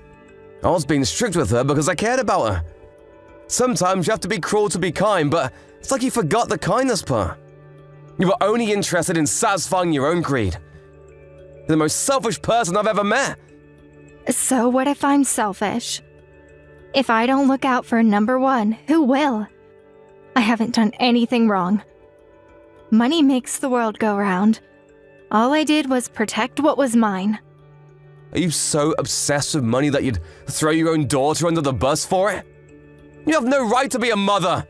I was being strict with her because I cared about her. Sometimes you have to be cruel to be kind, but it's like you forgot the kindness part. You were only interested in satisfying your own greed. You're the most selfish person I've ever met.
So what if I'm selfish? If I don't look out for number one, who will? I haven't done anything wrong. Money makes the world go round. All I did was protect what was mine.
Are you so obsessed with money that you'd throw your own daughter under the bus for it? You have no right to be a mother!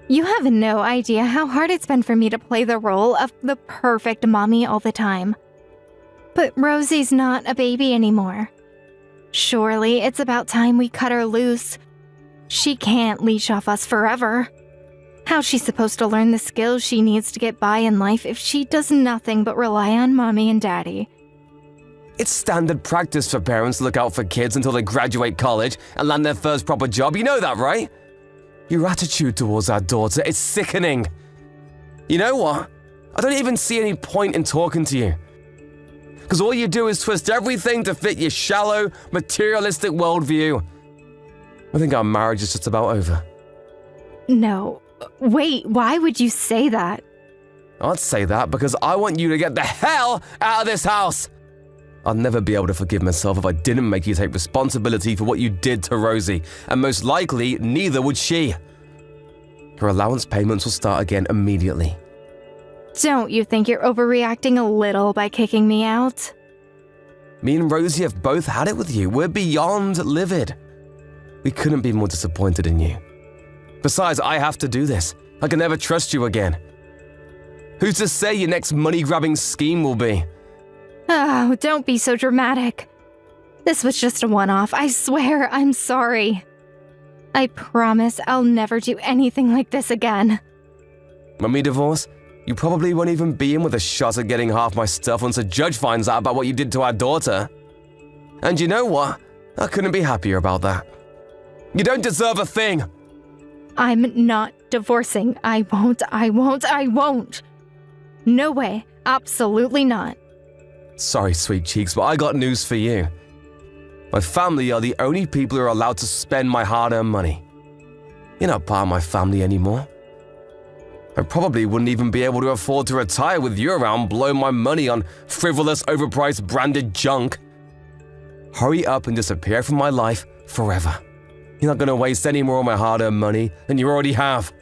You have no idea how hard it's been for me to play the role of the perfect mommy all the time. But Rosie's not a baby anymore. Surely it's about time we cut her loose. She can't leash off us forever. How's she supposed to learn the skills she needs to get by in life if she does nothing but rely on mommy and daddy?
It's standard practice for parents to look out for kids until they graduate college and land their first proper job. You know that, right? Your attitude towards our daughter is sickening. You know what? I don't even see any point in talking to you. Because all you do is twist everything to fit your shallow, materialistic worldview. I think our marriage is just about over.
No. Wait, why would you say that?
I'd say that because I want you to get the hell out of this house. I'd never be able to forgive myself if I didn't make you take responsibility for what you did to Rosie, and most likely, neither would she. Her allowance payments will start again immediately.
Don't you think you're overreacting a little by kicking me out?
Me and Rosie have both had it with you. We're beyond livid. We couldn't be more disappointed in you. Besides, I have to do this. I can never trust you again. Who's to say your next money-grabbing scheme will be?
Oh, don't be so dramatic. This was just a one-off. I swear, I'm sorry. I promise I'll never do anything like this again.
When we divorce, you probably won't even be in with a shot at getting half my stuff once a judge finds out about what you did to our daughter. And you know what? I couldn't be happier about that. You don't deserve a thing.
I'm not divorcing. I won't. No way. Absolutely not.
Sorry, sweet cheeks, but I got news for you. My family are the only people who are allowed to spend my hard-earned money. You're not part of my family anymore. I probably wouldn't even be able to afford to retire with you around blowing my money on frivolous, overpriced, branded junk. Hurry up and disappear from my life forever. You're not going to waste any more of my hard-earned money than you already have.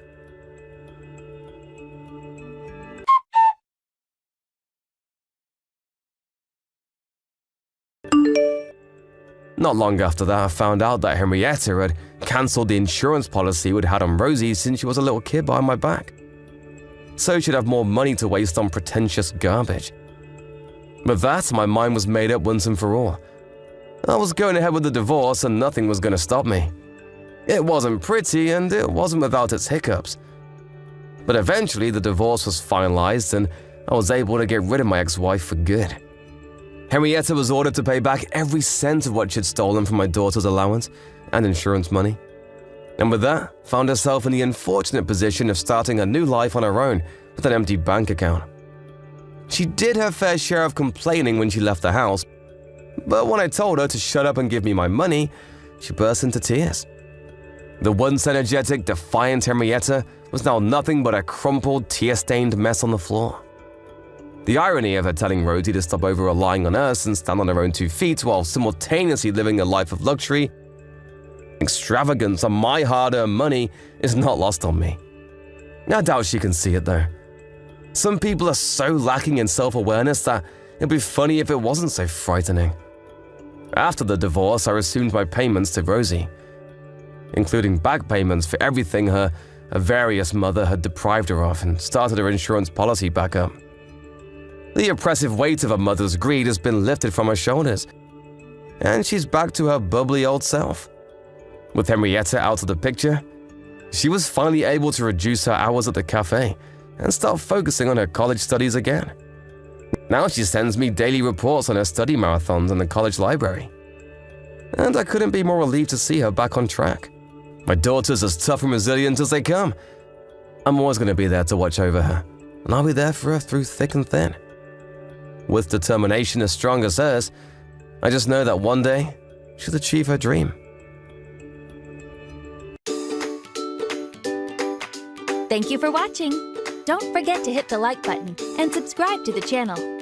Not long after that, I found out that Henrietta had cancelled the insurance policy we'd had on Rosie since she was a little kid behind my back. So she'd have more money to waste on pretentious garbage. With that, my mind was made up once and for all. I was going ahead with the divorce and nothing was going to stop me. It wasn't pretty and it wasn't without its hiccups. But eventually the divorce was finalized and I was able to get rid of my ex-wife for good. Henrietta was ordered to pay back every cent of what she'd stolen from my daughter's allowance and insurance money. And with that, found herself in the unfortunate position of starting a new life on her own with an empty bank account. She did her fair share of complaining when she left the house, but when I told her to shut up and give me my money, she burst into tears. The once energetic, defiant Henrietta was now nothing but a crumpled, tear-stained mess on the floor. The irony of her telling Rosie to stop over-relying on us and stand on her own 2 feet while simultaneously living a life of luxury, extravagance on my hard-earned money is not lost on me. I doubt she can see it though. Some people are so lacking in self-awareness that it'd be funny if it wasn't so frightening. After the divorce, I resumed my payments to Rosie, including back payments for everything her various mother had deprived her of, and started her insurance policy back up. The oppressive weight of her mother's greed has been lifted from her shoulders, and she's back to her bubbly old self. With Henrietta out of the picture, she was finally able to reduce her hours at the cafe and start focusing on her college studies again. Now she sends me daily reports on her study marathons in the college library. And I couldn't be more relieved to see her back on track. My daughter's as tough and resilient as they come. I'm always going to be there to watch over her, and I'll be there for her through thick and thin. With determination as strong as hers, I just know that one day she'll achieve her dream.
Thank you for watching. Don't forget to hit the like button and subscribe to the channel.